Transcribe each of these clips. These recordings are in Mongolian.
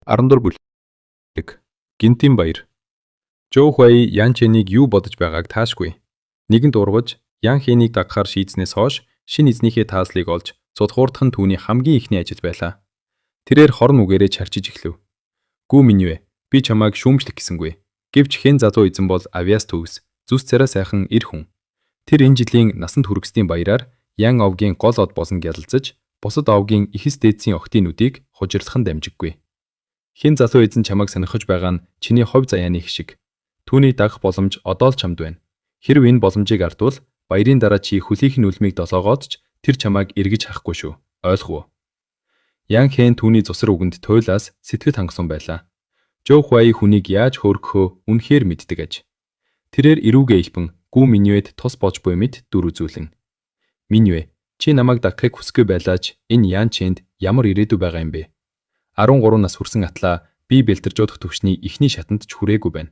14 бүлэг. Гинтийн баяр. Жоо Хуай Ян Чэнийг юу бодож байгааг таашгүй. Нэгэнт урваж, Ян Хэнийг дагахаар шийдснээс хойш шинэ эзнийхээ тааслыг олж цудхуурдах нь түүний хамгийн ихний ажил байлаа. Тэрээр хорн үгээрээ чарчиж эхлэв. Гүү минь вэ? Би чамайг шүүмжлэх гэсэнгүй. Гэвч хэн залуу эзэн бол авьяас төгс, зүс царай сайхан эр хүн. Тэр энэ жилийн насанд хүргэсдийн баяраар Ян овгийн гол од болсон гялалцаж, бусад овгийн ихэс дээдсийн охтын нүдийг хужирлах нь дамжиггүй. Хэн залуу эзэн чамайг сонирхож байгаа нь чиний ховь заяаны хишиг. Түүнийг дагах боломж одоо л чамд байна. Хэрв энэ боломжийг артвал баярын дараа чи хүлээхийн үлмийг долоогоод ч тэр чамайг эргэж харахгүй шүү. Ойлгох уу? Ян Хэн түүний цусар үгэнд туйлаас сэтгэл хангасан байлаа. Жоо Хуай хүнийг яаж хөөргөхөө үнэхээр мэддэг аж. Тэрээр эрүүгээ илбэн Гүү Миньвэд тус болж буй мэд дүр үзүүлэн. Миньвэ, чи намайг дагахыг хүсгүй байлаач энэ Ян Чэнд ямар ирээдүй байгаа юм бэ? 13 нас хүрсэн атлаа би бэлтэржуудах төвшний эхний шатанд ч хүрээгүй байна.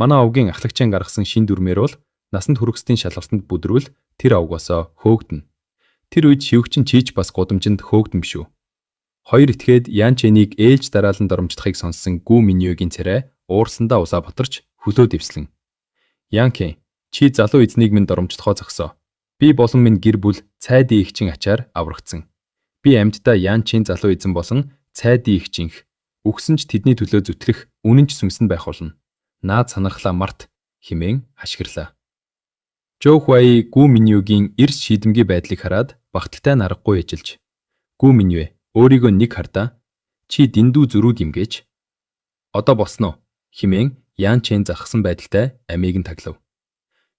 Манай овгийн ахлагчийн гаргасан шин дүрмээр бол насанд хүргэсдийн шалгалтанд бүдрүүл тэр овгоосоо хөөгдөнө. Тэр үед шивгчин чийч бас гудамжинд хөөгдөн биш үү. Хоёр этгээд Ян Чэнийг ээлж дараалан доромждохыг сонссон Гүү Миньвэгийн царай уурсандаа усаа батарч хөлөө дэвслэн. Ян Хэн, чи залуу эзнийг минь доромждохоо зогсоо. Би болон минь гэр бүл цайдын игчин ачаар аврагдсан. Би амьддаа Ян Чэн залуу эзэн болсон цайдын игчинх. Үгсэн ч тэдний төлөө зүтгэх үнэн ч сүнсэн байх болно. Наад санархлаа март хэмээн хашгирлаа. Жоо Хуай Гүү Миньвэгийн эрс шийдэмгий байдлыг хараад багталтай наргагүй яжилж. Гүү Миньвэ, өөрийгөө нэг хардаа. Чи дэндүү зөрүүд юм гэж. Одоо босноо хэмээн Ян Чэн захсан байдалтай амийг нь таглав.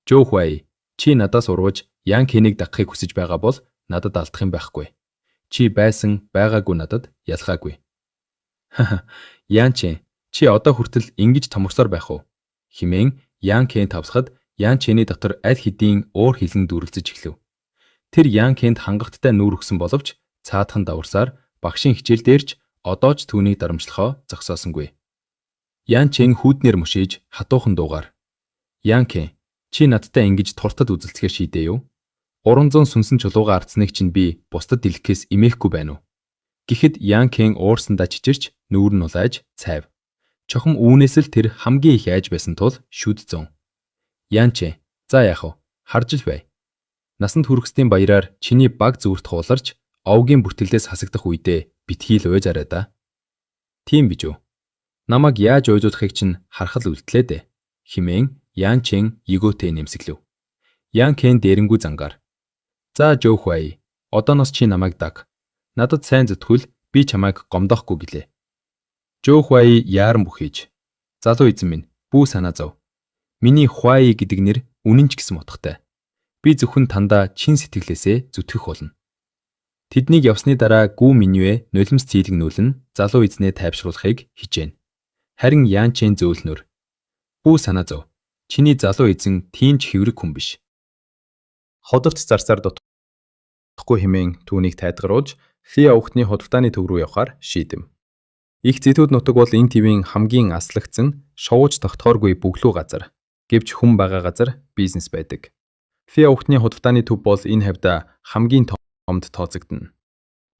Жоо Хуай, чи надаас урвж Ян Хэнийг дагахыг хүсэж байгаа бол надад алдах юм байхгүй. Чи байсан байгаагүй надад ялгаагүй. Ян Чэн, чи одоо хүртэл ингэж томорсоор байх уу? Хэмээн Ян Хэн тавсахад Ян Чэний дотор аль хэдийн уур хилэн дүрлцэж эхлэв. Тэр Ян Хэнд хангалттай нүүр өгсөн боловч цаадхан даварсаар багшийн хичээл дээрч одоо ч түүнийг дарамжлахоо зогсоосонгүй. Ян Чэн хүүднэр мушиж хатуухан дуугаар. Ян Хэн, чи надтай ингэж туртад үзэлцгээ шийдээ юу? 300 сүнсэн чулууга ардсныг чинь би бусдад дэлгэхээс имээхгүй байна уу? Гэхэд Ян Хэн уурсандаа чичирч нүүр нь улайж цайв. Чохом үүнээс л тэр хамгийн их айж байсан тул шүдцэн. Ян Чэн, за яах вэ? Харж л бай. Насанд хүргэсдийн баяраар чиний баг зүвэрт хууларч овгийн бүртгэлээс хасагдах үедээ битгий л уйж арай да. Тийм бич үү? Намайг яаж уйжуулахыг чинь харах л үлдлээ дээ. Химэн Ян Чэн егөөтэй нэмсэглэв. Ян Хэн дээрэнгүү зангаар. За Жоо Хуай, одооноос чи намайг даг. Надад сайн зүтгүүл би чамайг гомдоохгүй гэлээ. Жоо Хуай яаран бүхийж. Залуу эзэн минь, бүү санаа зов. Миний Хуай гэдэг нэр үнэн ч гэсэн утгатай. Би зөвхөн тандаа чин сэтгэлээсээ зүтгэх болно. Тэднийг явсны дараа Гүү Миньвэ нулимс цэйлэгнүүлэн залуу эзнээ тайвшруулахыг хичээнэ. Харин Ян Чэн зөөлнөр. Бүү санаа зов. Чиний залуу эзэн тийм ч хэврэг хүн биш. Ходовт зарсаар дутхгүй хэмээн түүнийг тайлгаруулж Лиа өвгтний худалдааны төв рүү явахаар шийдэв. Их зэтүүд нутаг бол энэ твийн хамгийн аслагдсан, шовууж тогтохооргүй бөглүү газар. Гэвч хүн байгаа газар бизнес байдаг. Лиа өвгтний худалдааны төв бол энэ хавьда хамгийн томд тооцогдно.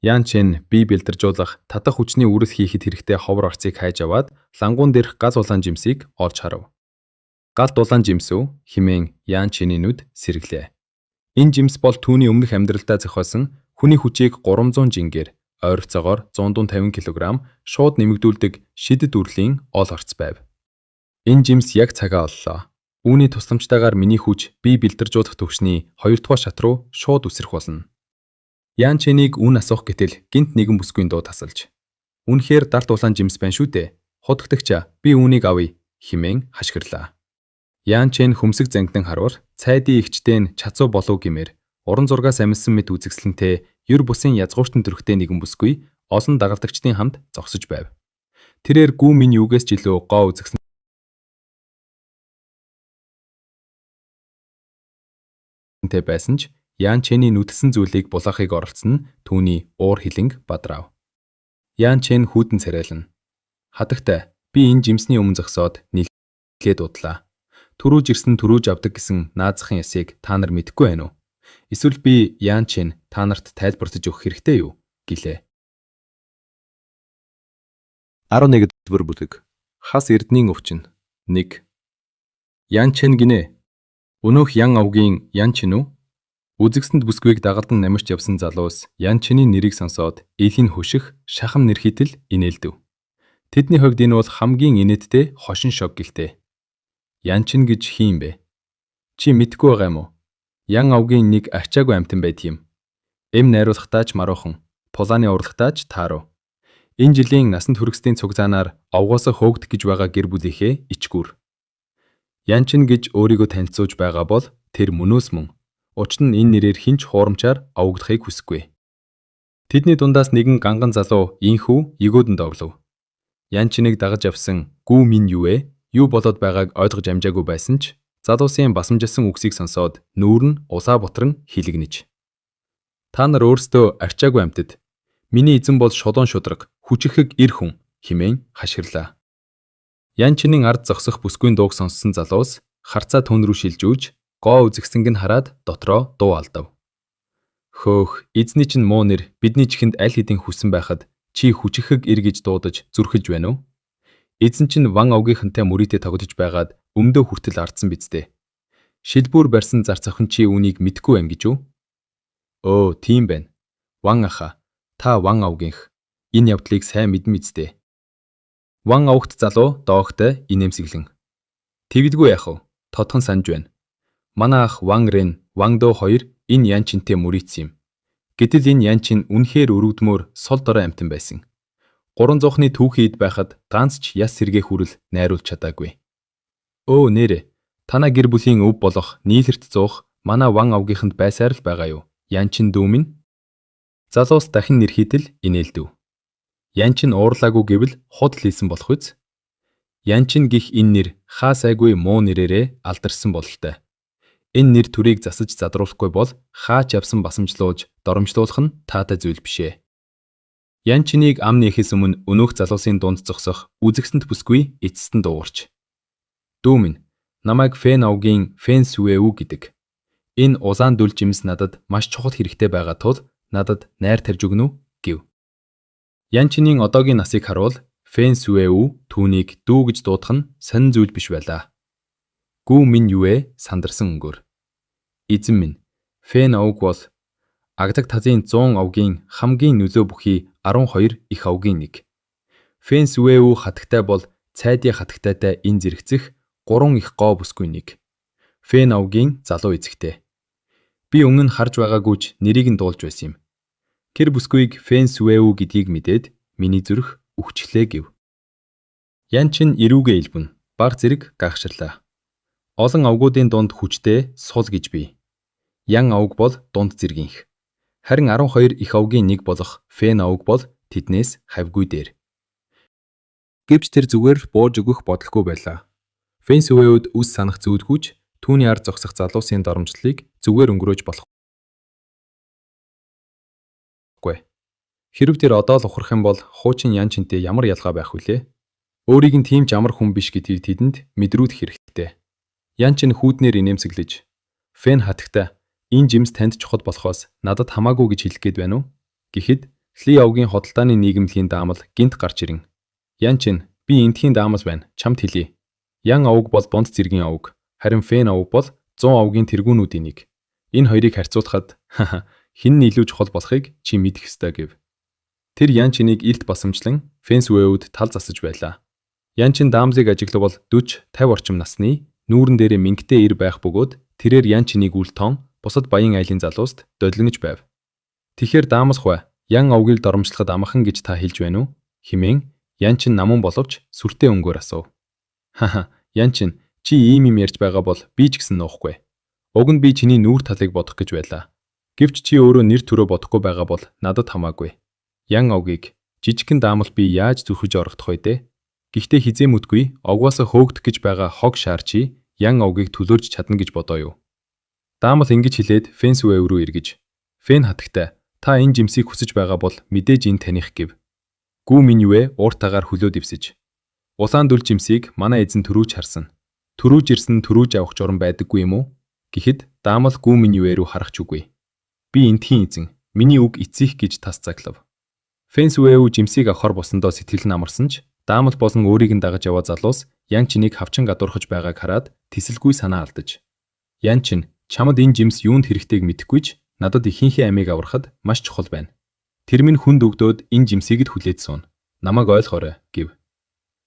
Ян Чэн бие бэлдэржуулах, татах хүчний үрэл хийхэд хэрэгтэй ховор арцыг хайж аваад лангуун дээрх гал улаан жимсийг олж харав. Галт улаан жимс үү хэмээн Ян Чэний нүд сэргэлээ. Энэ жимс бол түүний өмнөх амьдралдаа зохиосон хүний хүчийг 300 жингээр, ойролцоогоор 150 кг шууд нэмэгдүүлдэг шидэд үрлийн ол орц байв. Энэ жимс яг цагаа оллоо. Үүний тусламжтайгаар миний хүч бие бэлдэржуулах төвшний 2 дугаар шат руу шууд үсрэх болно. Ян Чэнийг үн асуух гэтэл гинт нэгэн бүсгүйн дуу тасалж. Үнэхээр дарт улаан жимс байна шүү дээ. Худагдагчаа би үүнийг авъя хэмээн хашгирлаа. Ян Чэн хөмсөг зангидан харуул цайдын игчтэй нь чацуу болов гэмээр уран зургаас амилсан мэт үзэсгэлэнтэй ер бусын язгууртан төрхтэй нэгэн бүсгүй олон дагалдагчдын хамт зогсож байв. Тэрээр Гүү минь юугээс ч илүү гоо үзэсгэлэн байсан ч Ян Чэний нүдсэн зүйлийг булаахыг оролцсон нь түүний уур хилэнг бадрав. Ян Чэн хүүдэн царайлна. Хадагтай би энэ жимсний өмнө зогсоод нийлээд удлаа. Төрүүж ирсэн төрүүж авдаг гэсэн наазахын ясыг та нар мэдэхгүй байна уу? Эсвэл би Ян Чэн та нарт тайлбарлаж өгөх хэрэгтэй юу? Гэлээ. 11-р бүлэг. Хас эрдэнийн өвчин. 1. Ян Чен гинэ. Өнөөх Ян авгийн Ян Чин үү? Үзэгсэнд бүсгүйг дагалдан намжиж явсан залуус Ян Чиний нэрийг сонсоод элийн хөших, шахам нэрхийтэл инээлдэв. Тэдний хувьд энэ бол хамгийн инээдтэй хошин шог гэлтэй. Ян Чин гэж хин бэ? Чи мэдгүй байгаа юм уу? Ян авгийн нэг арчаагүй амьтан байт юм. Эм найруулахтаач маруухан, пулааны урлагтаач тааруу. Энэ жилийн насанд хүргэсдийн цугцаанаар овгоосоо хөөгдөх гэж байгаа гэр бүлийнхээ ичгүүр. Ян Чин гэж өөрийгөө танилцуулж байгаа бол тэр мөнөөс мөн. Учир нь энэ нэрээр хинч хуурамчаар овогдохыг хүсэхгүй. Тэдний дундаас нэгэн ганган залуу инхүү егөөдөнд овлов. Ян Чинийг дагаж явсан Гүү Мин юу вэ? Юу болоод байгааг ойлгож амжаагүй байсан ч залуусын басамжилсан үгсийг сонсоод нүүр нь усаа бутран хилэгнэж. Та нар өөрсдөө арчаагүй амьтад. Миний эзэн бол шулуун шудраг, хүчрхэг эр хүн хэмээн хашгирлаа. Ян Чинийн ард зогсох бүсгүйн дууг сонссон залуус харцаа түн рүү шилжүүлж гоо үзэгсэнг нь хараад дотроо дуу алдав. Хөөх, эзний чинь муу нэр бидний чихэнд аль хэдийн хүссэн байхад чи хүчрхэг эр гэж дуудаж зүрхэж байна уу? Эзэн чинь Ван авгийнхантай мөрийтэй тогтож байгаад өмдөө хүртэл ардсан бидтэй. Шилбүүр барьсан зар цохин чи үүнийг мэдгүй юм гэж үү? Өө, тийм байна. Ван аха, та Ван авгийнх. Энэ явдлыг сайн мэдэн мэдтэй. Ван авгт залуу доогтой инээмсэглэн. Тэгдэггүй яах вэ? Тодхон санаж байна. Манай ах Ван Рен, Ван Доо хоёр энэ Ян Чинтэй мөрийдсэн юм. Гэтэл энэ Ян Чин үнэхээр өргөдмөр сул дорой амьтан байсан. 300-ны түүхийд байхад ганц ч яс сэргээ хүрэл найруулж чадаагүй. Өө нэрэ, танаа гэр бүлийн өв болох нийлэрт зуух манай Ван авгийнханд байсаар л байгаа юу? Ян Чин дүү минь? Залуус дахин нэрхийдэл инээлдэв. Ян Чин уурлаагүй гэвэл худал хийсэн болох үз? Ян Чин гих энэ нэр хаа сайгүй муу нэрээрээ алдарсан бололтой. Энэ нэр төрийг засаж задруулахгүй бол хаач явсан басамжлуулж доромжлуулах нь таатай зүйл бишээ. Ян Чинийг ам нээхээс өмнө өнөөх залуусын дунд зогсох үзэгсэнт бүсгүй эцэстэн дуугарч. Дүү минь, намайг Фэн авгийн Фэн Сүэ үү гэдэг. Энэ улаан дүл жимс надад маш чухал хэрэгтэй байгаа тул надад найр тарьж өгнө үү гэв. Ян Чинийн одоогийн насыг харуул Фэн Сүэ үү түүнийг дүү гэж дуудах нь сонин зүйл биш байлаа. Гүү Мин юу вэ? Сандарсан өнгөөр. Эзэн минь, Фэн авг бол Агдаг тазын 100 авгийн хамгийн нөлөө бүхий 12 их авгийн нэг. Фэн Сүэ үү хатагтай бол цайдын хатагтайтай энэ зэрэгцэх 3 их гоо бүсгүй нэг. Фэн авгийн залуу эзэгтэй. Би өмнө нь харж байгаагүйч нэрийг нь дуулж байсан юм. Тэр бүсгүйг Фэн Сүэ үү гэдгийг мэдээд миний зүрх үхчихлээ гэв. Ян Чин эрүүгээ илбэн баг зэрэг гайхширлаа. Олон авгуудын дунд хүчтэй сул гэж бий. Ян авг бол дунд зэргийнх. Харин 12 их авгийн нэг болох Фэн авг бол тэднээс хавьгүй дээр. Гэвч тэр зүгээр бууж өгөх бодлого байлаа. Фэн Сүэуд үс санах зүүдгүйч түүний ард зогсох залуусын доромжлолыг зүгээр өнгөрөөж болохгүй. Хэрв тэр одоо л ухрах юм бол хуучин Ян Чинтэй ямар ялгаа байх вүлээ? Өөрийг нь тийм ч амар хүн биш гэдгийг тэдэнд мэдрүүлэх хэрэгтэй. Ян Чин хүүднээр инээмсэглэж, Фэн хатагтай энэ жимс танд чухал болохоос надад хамаагүй гэж хэлэх гээд байна уу? Гэхэд Ли авгийн хотолтооны нийгэмлэгийн даамал гинт гарч ирэн. Ян Чин, би энтхийн даамал байна. Чамд хэлье. Ян авг бол дунд зэргийн авг, харин Фэн авг бол 100 авгийн тэргүүнүүдийн нэг. Энэ хоёрыг харьцуулахад хэн нь илүү чухал болохыг чи мэдэх ёстой гэв. Тэр Ян Чинийг илт басамжлан Фэн Сүэуд тал засаж байлаа. Ян Чин даамлыг ажиглавал 40-50 орчим насны нүүрэн дээрээ мингтэй ир байх бөгөөд тэрээр Ян Чинийг үл тоон бусад баян айлын залууст додлогнож байв. Тэгэхэр даамал хва Ян авгийг доромжлоход амархан гэж та хэлж байна уу? Хэмээн Ян Чин намун боловч сүртэй өнгөөр асуув. Ян Чин, чи ийм юм ярьж байгаа бол би ч гэсэн нуухгүй. Уг нь би чиний нүүр талыг бодох гэж байлаа. Гэвч чи өөрөө нэр төрөө бодохгүй байгаа бол надад хамаагүй. Ян авгийг жижигхэн даамал би яаж зүрхэж орогдох вэ дээ? Гэхдээ хизээ мэдгүй огоосоо хөөгдөх гэж байгаа хог шаар чи Ян авгийг төлөөлж чадна гэж бодоо юу? Даамал ингэж хэлээд Фэн Сүэ рүү эргэж. Фэн хатагтай, та энэ жимсийг хүсэж байгаа бол мэдээж энэ таних гэв. Гүү Мин юу вэ? Ууртаагаар хөлөөд ивсэж. Улаан дүл жимсийг манай эзэн төрүүж харсан. Төрүүж ирсэн төрүүж авах журам байдаггүй юм уу? Гэхэд даамал Гүү Мин юу вэ рүү харах ч үгүй. Би энтхийн эзэн, миний үг эцсих гэж тас цаглав. Фэн Сүэ жимсийг авахар босондоо сэтгэл нь амарсан ч Даамал болон өөрийг нь дагаж яваа залуус Ян Чинийг хавчин гадуурхаж байгааг хараад тэсэлгүй санаа алдаж. Ян Чин, чамд энэ жимс юунд хэрэгтэйг мэдэхгүй ч надад ихэнхээ амийг аврахад маш чухал байна. Тэр минь хүнд өгдөөд энэ жимсийг л хүлээж суун. Намайг ойлгоорой гэв.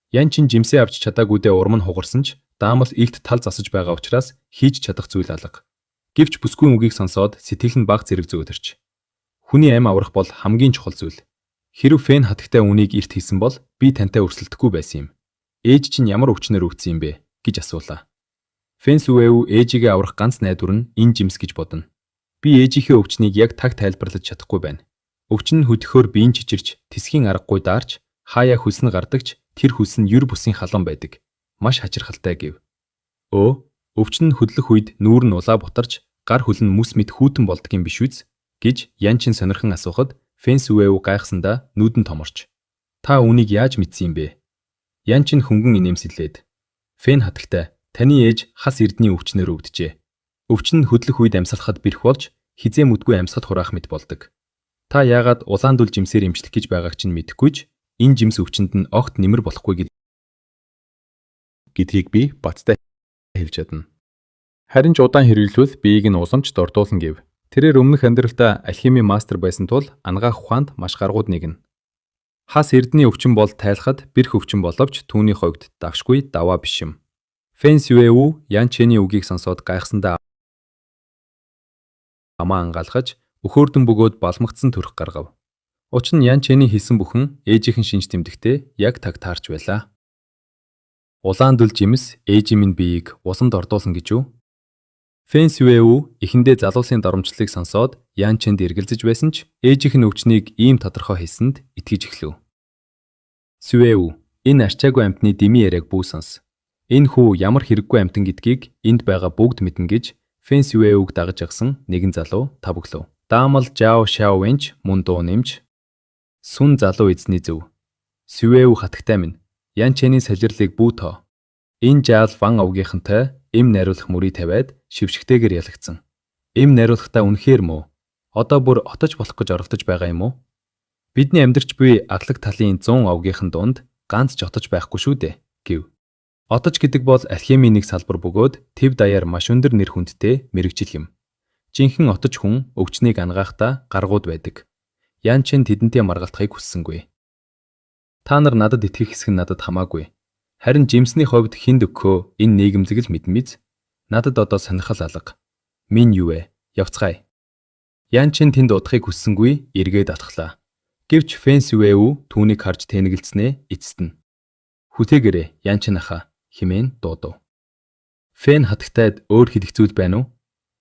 Ян Чин жимсээ авч чадаагүйдээ урам нь хугарсан ч Даамал илт тал засаж байгаа учраас хийж чадах зүйл алга. Гэвч бүсгүй үгийг сонсоод сэтгэл нь баг зэрэг зөөдөрч. Хүний ам аврах бол хамгийн чухал зүйл. Хэрэв Фэн хатагтай үнийг эрт хийсэн бол би тантай өрсөлдөхгүй байсан юм. Ээж чинь ямар өвчнөр өвдсөн юм бэ гэж асуулаа. Фэн Сюэу ээжигээ аврах ганц найдвар нь энэ жимс гэж бодно. Би ээжийнхээ өвчнийг яг таг тайлбарлаж чадахгүй байна. Өвчин нь хөдөхөөр биеийн чичирч, тэсхийн аргагүй даарч, хаяа хөлс нь гардагч, тэр хөлс нь юр бусын халуун байдаг. Маш хачирхалтай гэв. Өвчин нь хөдлөх үед нүүр нь улаа бутарч, гар хөл нь мүс мэд хүүтэн болдог юм биш үз гэж Ян Чин сонирхон асуухад Фэн Сюэу гайхсандаа нүүдэн томорч. Та үүнийг яаж мэдсэн юм бэ? Ян Чин хөнгөн инээмсэлээд. Фэн хатагтай, таны ээж хас эрдний өвчнөр өвдөжээ. Өвчин нь хөдлөх үед амьсгалахад бэрх болж хизээ мүдгүй амьсгал хураах мэт болдог. Та яагаад улаан дүл жимсээр эмчлэх гэж байгааг чинь мэдэхгүй ч энэ жимс өвчнөд нь огт нэмэр болохгүй гэдгийг би бацтай хэлж чадна. Харин ч удаан хэрэглүүл биеийг нь уламж дордуулна гэв. Тэрээр өмнөх амьдралдаа алхими мастер байсан тул ангаах ухаанд маш гаргууд нэгнэ. Хас эрдний өвчин бол тайлахад бэрх өвчин боловч түүний хувьд давшгүй даваа биш юм. Фэн Сюэу Ян Чиний үгийг сонсоод гайхсандаа амаа ангаалгаж өхөөрдөн бөгөөд балмагцсан төрх гаргав. Учир нь Ян Чиний хийсэн бүхэн ээжийнхэн шинж тэмдэгтээ яг таг таарч байлаа. Улаан дүл жимс ээжийн минь биеийг усанд ордуулсан гэж үү? Фэн Сюэу эхэндээ залуусын доромжлыг сонсоод Ян Чинд эргэлзэж байсан ч ээжийнх нь өвчнийг ийм тодорхой хэлсэнд итгэж эхлэв. Сюэу, энэ арчаагүй амьтны дими яриаг бүү сонс. Энэ хүү ямар хэрэггүй амьтан гэдгийг энд байгаа бүгд мэднэ гэж Фэн Сюэуг дагаж агсан нэгэн залуу тавглав. Даамал Жао Шаовэнч мөн дуу нэмж сүн залуу эзний зөв. Сюэу хатагтай минь, Ян Чиний салжирлыг бүү тоо. Энэ жаал Ван авгийнхантай эм найруулах мөрийг тавиад шившгтэйгээр ялагдсан. Эм найруулахтаа үнэхээр мөө? Одоо бүр отож болох гэж оролдож байгаа юм уу? Бидний амьдарч буй аглаг талын 100 авгийнхан дунд ганц ч отож байхгүй шүү дээ гэв. Отож гэдэг бол алхимийн нэг салбар бөгөөд төв даяар маш өндөр нэр хүндтэй мэрэгжил юм. Жинхэнэ отож хүн өвчнийг ангахтаа гаргууд байдаг. Ян Чин тэдэнтэй маргалтахыг хүссэнгүй. Та нар надад итгэх хэсэг нь надад хамаагүй. Харин жимсний хувьд хинд өгөхөө энэ нийгэмзэг л мэдэн биз. Надад одоо сонирхол алга. Минь юу вэ? Явцгаая. Ян Чин тэнд удахыг хүссэнгүй эргээд атглаа. Гэвч Фэн Сюэу түүнийг харж тэнэгэлцснээ эцэстэн. Хүтээгээрээ Ян Чин аха химэн дуудав. Фэн хатагтайд өөр хэлэх зүйл байна уу?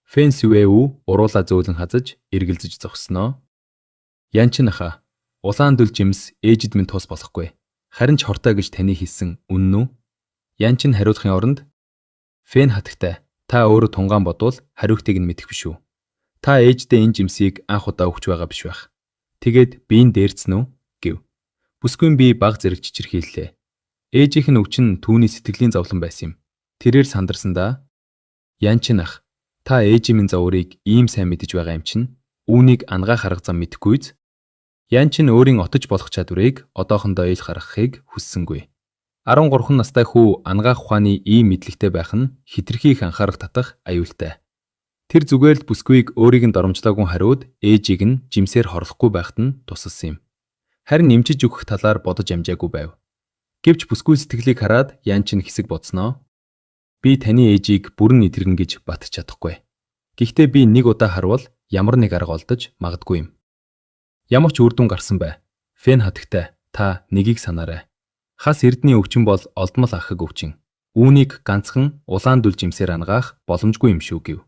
Фэн Сюэу уруулаа зөөлөн хазаж эргэлзэж зогсноо. Ян Чин аха, улаан дүл жимс ээжид минь тус болохгүй. Харин ч хортой гэж таны хэлсэн үнэн үү? Ян Чин хариулахын оронд Фэн хатагтай, та өөрөө тунгаан бодвол хариугтыг нь мэдэх биш үү? Та ээждээ энэ жимсийг анх удаа өгч байгаа биш байх. Тэгээд биеийн дээрцэн үү гэв. Бүсгүй би баг зэрэг чичирхийллээ. Ээжийнх нь өвчин түүний сэтгэлийн зовлон байсан юм. Тэрээр сандарсандаа Ян Чин ах, та ээжийн минь зоврыг ийм сайн мэдэж байгаа юм чинь үүнийг ангаах арга зам мэдэхгүйз. Ян Чин өөрийн отож болох чадварыг одоохондоо ил гаргахыг хүссэнгүй. 13 настай хүү ангаах ухааны ийм мэдлэгтэй байх нь хитрхи их анхаарал татах аюултай. Тэр зүгээр л бүсгүйг өөрийг нь доромжлоогүй хариуд ээжийг нь жимсээр хорлохгүй байхад нь тусалсан юм. Харин нэмжиж өгөх талаар бодож амжаагүй байв. Гэвч бүсгүй сэтгэлийг хараад Ян Чин хэсэг бодсноо. Би таны ээжийг бүрэн идэргэн гэж батж чадахгүй. Гэхдээ би нэг удаа харвал ямар нэг арга олдож магадгүй юм. Ямар ч үр дүн гарсан бай. Фэн хатагтай, та нэгийг санаарай. Хас эрдний өвчин бол олдмол ахыг өвчин. Үүнийг ганцхан улаан дүл жимсээр ангаах боломжгүй юм шүү гэв.